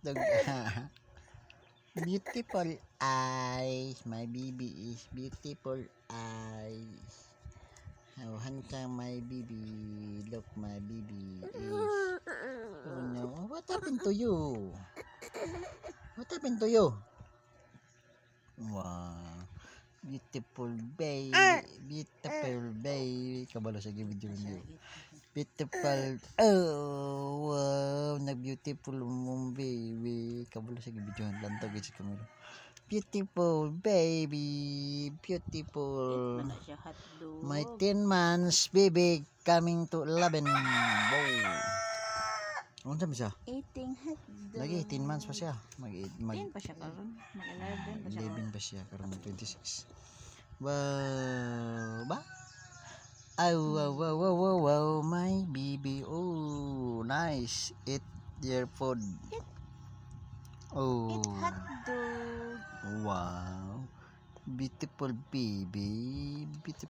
Dog. Beautiful eyes. My baby is beautiful eyes. How handsome my baby. Look, my baby is. Oh no. What happened to you? What happened to you? Wow. Beautiful baby. Beautiful baby. Kabalo sa video niyo. Beautiful. Oh, wow. Na-beautiful mong baby. Kabalo sa video. Lantag sa kamera. Beautiful baby. Beautiful. My 10 months baby coming to 11. Wow. Ano sabi siya? Eating hotdog. Lagi 10 months pa siya. 10 pa siya karon. Mag-11 pa siya. 11 pa siya karon 26. Wow. Ba? Oh, wow, wow, wow, wow, wow, my baby. Oh, nice. Eat your food. Oh. Eat hotdog. Wow. Beautiful baby. Beautiful.